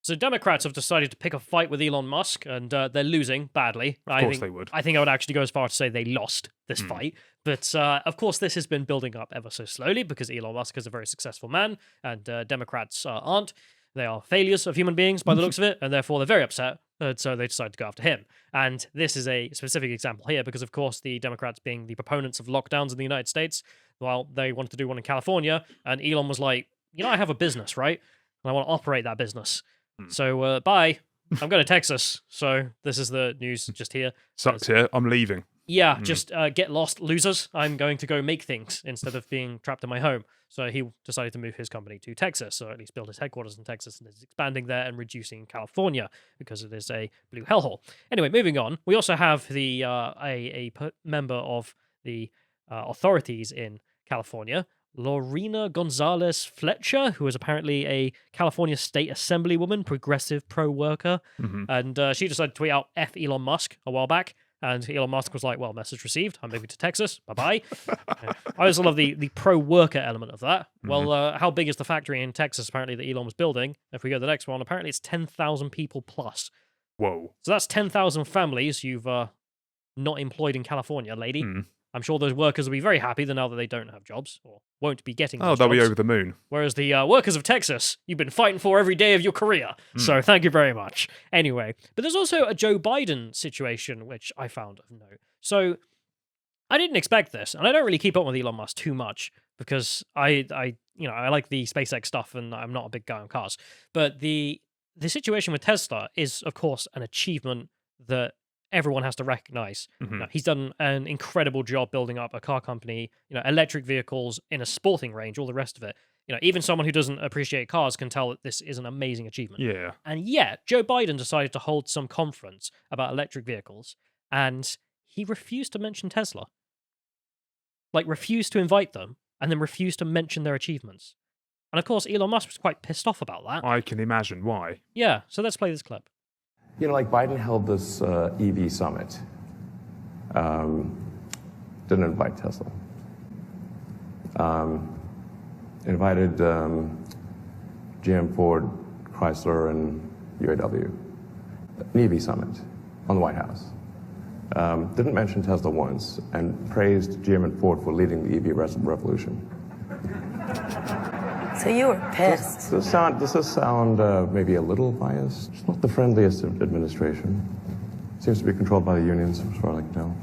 So Democrats have decided to pick a fight with Elon Musk, and they're losing badly. Of course they would. I think I would actually go as far as to say they lost this fight. But of course, this has been building up ever so slowly because Elon Musk is a very successful man, and Democrats aren't. They are failures of human beings by the looks of it, and therefore they're very upset. And so they decided to go after him. And this is a specific example here because, of course, the Democrats being the proponents of lockdowns in the United States, well, they wanted to do one in California, and Elon was like, I have a business, right? And I want to operate that business. So, bye. I'm going to Texas. So this is the news just here. Sucks here. I'm leaving. Yeah, just get lost, losers. I'm going to go make things instead of being trapped in my home. So he decided to move his company to Texas, or at least build his headquarters in Texas, and is expanding there and reducing California because it is a blue hellhole. Anyway, moving on. We also have the member of the authorities in California, Lorena Gonzalez Fletcher, who is apparently a California State Assemblywoman, progressive pro-worker, and she decided to tweet out F Elon Musk a while back. And Elon Musk was like, well, message received. I'm moving to Texas. Bye-bye. I also love the pro-worker element of that. Well, how big is the factory in Texas, apparently, that Elon was building? If we go to the next one, apparently it's 10,000 people plus. Whoa. So that's 10,000 families you've not employed in California, lady. I'm sure those workers will be very happy that now that they don't have jobs, or won't be getting those they'll be jobs. over the moon. Whereas the workers of Texas, you've been fighting for every day of your career. So thank you very much. Anyway, but there's also a Joe Biden situation, which I found of note. So I didn't expect this, and I don't really keep up with Elon Musk too much because I like the SpaceX stuff, and I'm not a big guy on cars. But the situation with Tesla is, of course, an achievement that everyone has to recognize. He's done an incredible job building up a car company, electric vehicles in a sporting range, all the rest of it. Even someone who doesn't appreciate cars can tell that this is an amazing achievement. Yeah. And yet, Joe Biden decided to hold some conference about electric vehicles, and he refused to mention Tesla. Like, refused to invite them, and then refused to mention their achievements. And of course, Elon Musk was quite pissed off about that. I can imagine why. Yeah, so let's play this clip. Biden held this EV summit. Didn't invite Tesla. Invited GM, Ford, Chrysler, and UAW. An EV summit on the White House. Didn't mention Tesla once, and praised GM and Ford for leading the EV revolution. So you were pissed. Does this sound maybe a little biased? It's not the friendliest administration. Seems to be controlled by the unions, as far as I can tell.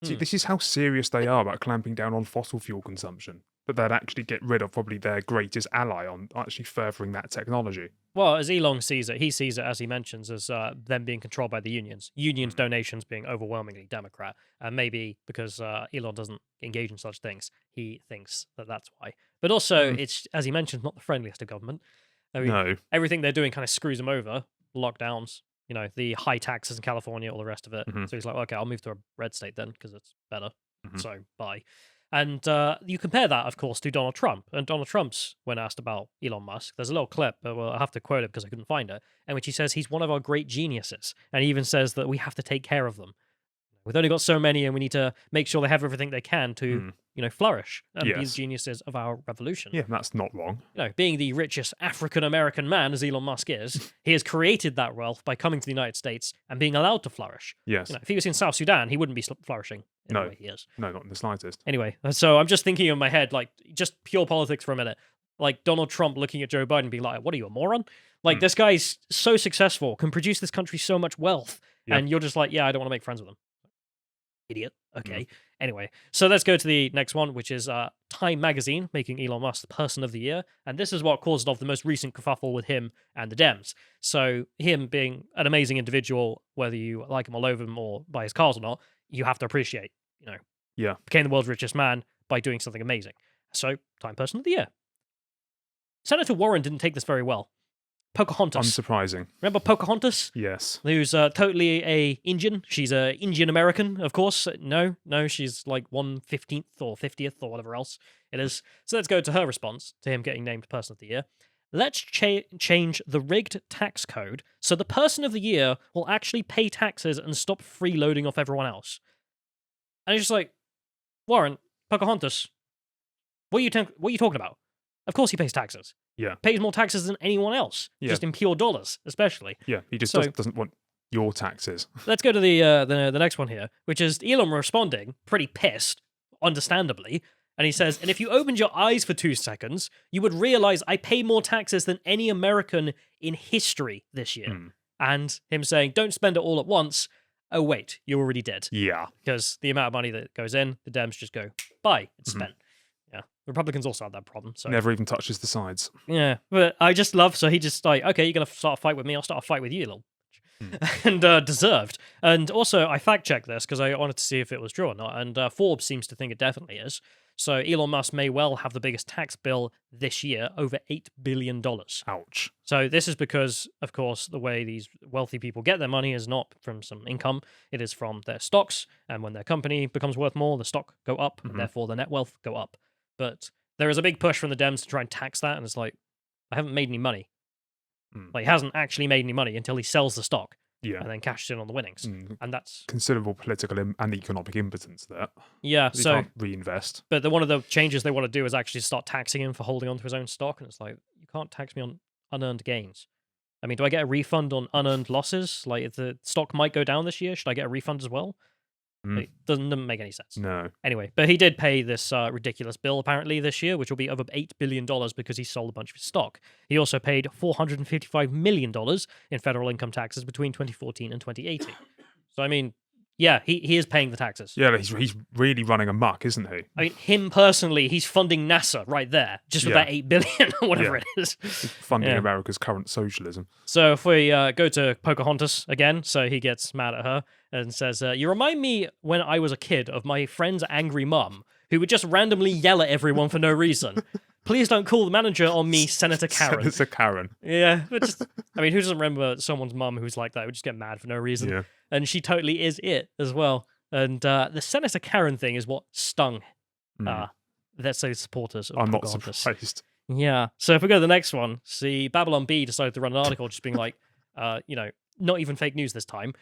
See, this is how serious they are about clamping down on fossil fuel consumption. But they'd actually get rid of probably their greatest ally on actually furthering that technology. Well, as Elon sees it, he sees it, as he mentions, as them being controlled by the unions. Unions' donations being overwhelmingly Democrat. And maybe because Elon doesn't engage in such things, he thinks that that's why. But also, it's, as he mentioned, not the friendliest of government. I mean, No. Everything they're doing kind of screws them over. Lockdowns, the high taxes in California, all the rest of it. So he's like, okay, I'll move to a red state then, because it's better. So, bye. And you compare that, of course, to Donald Trump. And Donald Trump's, when asked about Elon Musk, there's a little clip, well, I have to quote it because I couldn't find it, in which he says he's one of our great geniuses. And he even says that we have to take care of them. We've only got so many, and we need to make sure they have everything they can to, flourish and be the geniuses of our revolution. Yeah, that's not wrong. Being the richest African-American man, as Elon Musk is, he has created that wealth by coming to the United States and being allowed to flourish. Yes. If he was in South Sudan, he wouldn't be flourishing in the way he is. No, not in the slightest. Anyway, so I'm just thinking in my head, like, just pure politics for a minute. Like, Donald Trump looking at Joe Biden being like, what are you, a moron? Like, this guy's so successful, can produce this country so much wealth, and you're just like, yeah, I don't want to make friends with him. Idiot. Okay. Anyway, so let's go to the next one, which is Time Magazine making Elon Musk the Person of the Year. And this is what caused off the most recent kerfuffle with him and the Dems. So him being an amazing individual, whether you like him or loathe him or buy his cars or not, you have to appreciate, became the world's richest man by doing something amazing. So Time Person of the Year. Senator Warren didn't take this very well. Pocahontas. Unsurprising. Remember Pocahontas? Yes. Who's totally a Indian. She's a Indian American, of course. No, she's like 1/15th or 50th or whatever else it is. So let's go to her response to him getting named Person of the Year. Let's change the rigged tax code so the Person of the Year will actually pay taxes and stop freeloading off everyone else. And it's just like, Warren, Pocahontas, what are you talking about? Of course he pays taxes. Yeah. pays more taxes than anyone else, Yeah. just in pure dollars, especially. Yeah, he just So- doesn't want your taxes. Let's go to the next one here, which is Elon responding, pretty pissed, understandably. And he says, and if you opened your eyes for 2 seconds, you would realize I pay more taxes than any American in history this year. Hmm. And him saying, don't spend it all at once. Oh, wait, you already did. Yeah. Because the amount of money that goes in, the Dems just go, bye, it's Mhm. spent. Yeah. Republicans also have that problem. So Never even touches the sides. yeah. But I just love, so he just like, okay, you're going to start a fight with me. I'll start a fight with you, little. And deserved. And also, I fact checked this because I wanted to see if it was true or not. And Forbes seems to think it definitely is. So Elon Musk may well have the biggest tax bill this year, over $8 billion. Ouch. So this is because, of course, the way these wealthy people get their money is not from some income. It is from their stocks. And when their company becomes worth more, the stock go up, Mhm. and therefore the net wealth go up. But there is a big push from the Dems to try and tax that. And it's like, I haven't made any money. Mm. Like, he hasn't actually made any money until he sells the stock Yeah. and then cashes in on the winnings. Mm. And that's, Considerable political and economic impotence there. yeah. You So, can't reinvest. but one of the changes they want to do is actually start taxing him for holding onto his own stock. And it's like, you can't tax me on unearned gains. I mean, do I get a refund on unearned losses? Like, if the stock might go down this year, should I get a refund as well? Mm. It doesn't make any sense. No. Anyway, but he did pay this ridiculous bill apparently this year, which will be over $8 billion because he sold a bunch of his stock. He also paid $455 million in federal income taxes between 2014 and 2018. So, I mean, yeah, he is paying the taxes. Yeah, he's really running amok, isn't he? I mean, him personally, he's funding NASA right there, just with Yeah. that $8 billion or whatever Yeah. it is. He's funding Yeah. America's current socialism. So if we go to Pocahontas again, so he gets mad at her and says, you remind me when I was a kid of my friend's angry mum, who would just randomly yell at everyone for no reason. Please don't call the manager on me, Senator Karen. Senator Karen. Yeah, but just, I mean, who doesn't remember someone's mum who's like that, would just get mad for no reason? Yeah. And she totally is it as well. And the Senator Karen thing is what stung, Mm. let's say, supporters of I'm not Pocahontas. surprised. Yeah. So if we go to the next one, see, Babylon B decided to run an article just being like, not even fake news this time.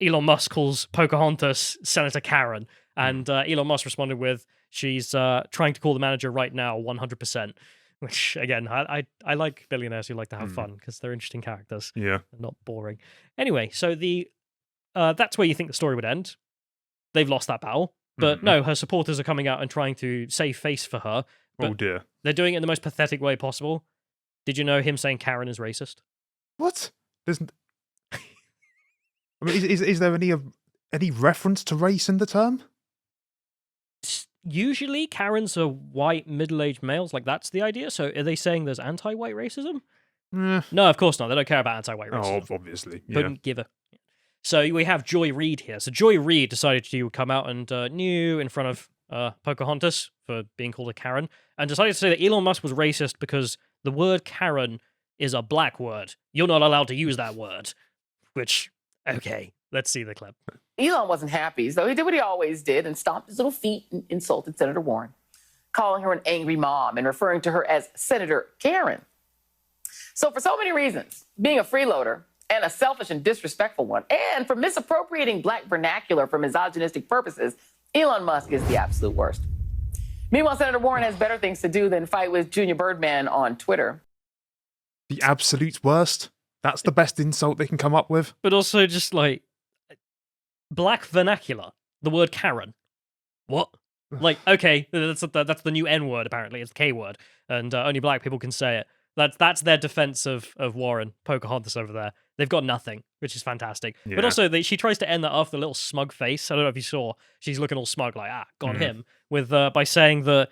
Elon Musk calls Pocahontas Senator Karen. And Elon Musk responded with, she's trying to call the manager right now, 100%. Which, again, I like billionaires who like to have fun because they're interesting characters Yeah. and not boring. Anyway, so that's where you think the story would end. They've lost that battle. But Mhm. no, her supporters are coming out and trying to save face for her. Oh But- dear. They're doing it in the most pathetic way possible. Did you know him saying Karen is racist? What? There's. I mean, is there any reference to race in the term? Usually, Karens are white, middle-aged males. Like, that's the idea. So are they saying there's anti-white racism? No, of course not. They don't care about anti-white racism. Oh, obviously. Yeah. Couldn't give a. So we have Joy Reid here. So Joy Reid decided to come out and knew in front of Pocahontas for being called a Karen, and decided to say that Elon Musk was racist because the word Karen is a black word. You're not allowed to use that word. Which, okay, let's see the clip. Elon wasn't happy, so he did what he always did and stomped his little feet and insulted Senator Warren, calling her an angry mom and referring to her as Senator Karen. So for so many reasons, being a freeloader and a selfish and disrespectful one, and for misappropriating black vernacular for misogynistic purposes, Elon Musk is the absolute worst. Meanwhile, Senator Warren has better things to do than fight with Junior Birdman on Twitter. The absolute worst. That's the best insult they can come up with. But also just like black vernacular, the word Karen. What? Like, okay, that's the new N word apparently. It's the K word, and only black people can say it. That's their defense of Warren, Pocahontas over there. They've got nothing, which is fantastic. But Yeah. also, she tries to end that off with a little smug face. I don't know if you saw. She's looking all smug, like, got him, with by saying that,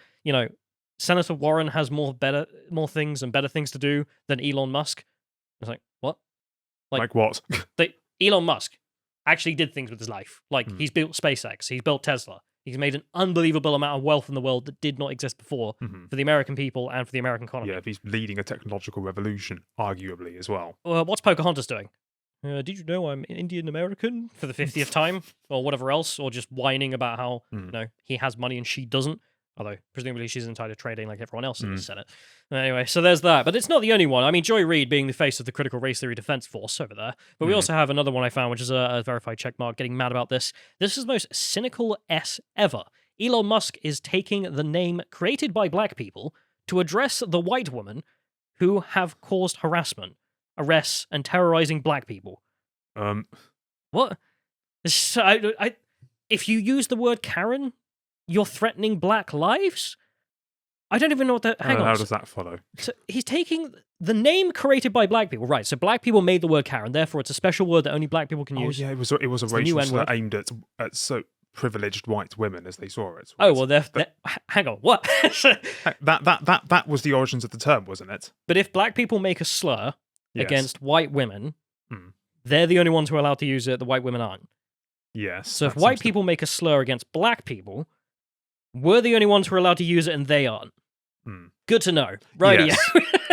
Senator Warren has more things and better things to do than Elon Musk. I was like, what? Like what? Elon Musk actually did things with his life. Like, he's built SpaceX, he's built Tesla. He's made an unbelievable amount of wealth in the world that did not exist before for the American people and for the American economy. Yeah, if he's leading a technological revolution, arguably, as well. What's Pocahontas doing? Did you know I'm Indian American for the 50th time? Or whatever else? Or just whining about how, he has money and she doesn't? Although, presumably, she's entitled to trading like everyone else in the Senate. Anyway, so there's that. But it's not the only one. I mean, Joy Reid being the face of the Critical Race Theory Defense Force over there. But we also have another one I found, which is a verified checkmark, getting mad about this. This is the most cynical S ever. Elon Musk is taking the name created by black people to address the white women who have caused harassment, arrests, and terrorizing black people. What? If you use the word Karen, you're threatening black lives? I don't even know what that... Hang on. How does that follow? So he's taking the name created by black people, right? So black people made the word Karen, therefore it's a special word that only black people can use. Oh yeah, it was a the new racial slur N-word. aimed at so privileged white women as they saw it. Oh well, hang on, what? That was the origins of the term, wasn't it? But if black people make a slur Yes. against white women, Hmm. they're the only ones who are allowed to use it. The white women aren't. Yes. So if that white seems to- people make a slur against black people, we're the only ones who are allowed to use it, and they aren't. Hmm. Good to know. Right? Yes.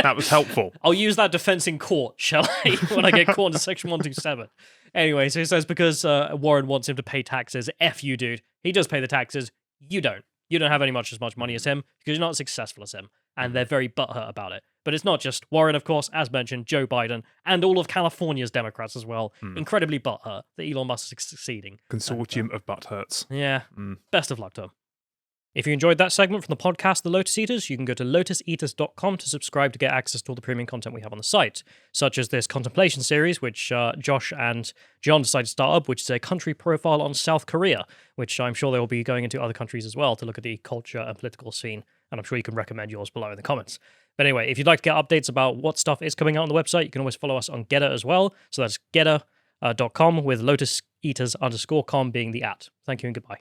That was helpful. I'll use that defense in court, shall I? When I get caught into Section 127. Anyway, so he says because Warren wants him to pay taxes, F you, dude. He does pay the taxes. You don't. You don't have as much money as him because you're not as successful as him. And they're very butthurt about it. But it's not just Warren, of course, as mentioned, Joe Biden, and all of California's Democrats as well. Incredibly butthurt that Elon Musk is succeeding. Consortium of butthurts. Yeah. Best of luck to him. If you enjoyed that segment from the podcast, The Lotus Eaters, you can go to lotuseaters.com to subscribe to get access to all the premium content we have on the site, such as this contemplation series, which Josh and John decided to start up, which is a country profile on South Korea, which I'm sure they will be going into other countries as well to look at the culture and political scene, and I'm sure you can recommend yours below in the comments. But anyway, if you'd like to get updates about what stuff is coming out on the website, you can always follow us on Getter as well, so that's getter.com with lotuseaters_com being the @. Thank you and goodbye.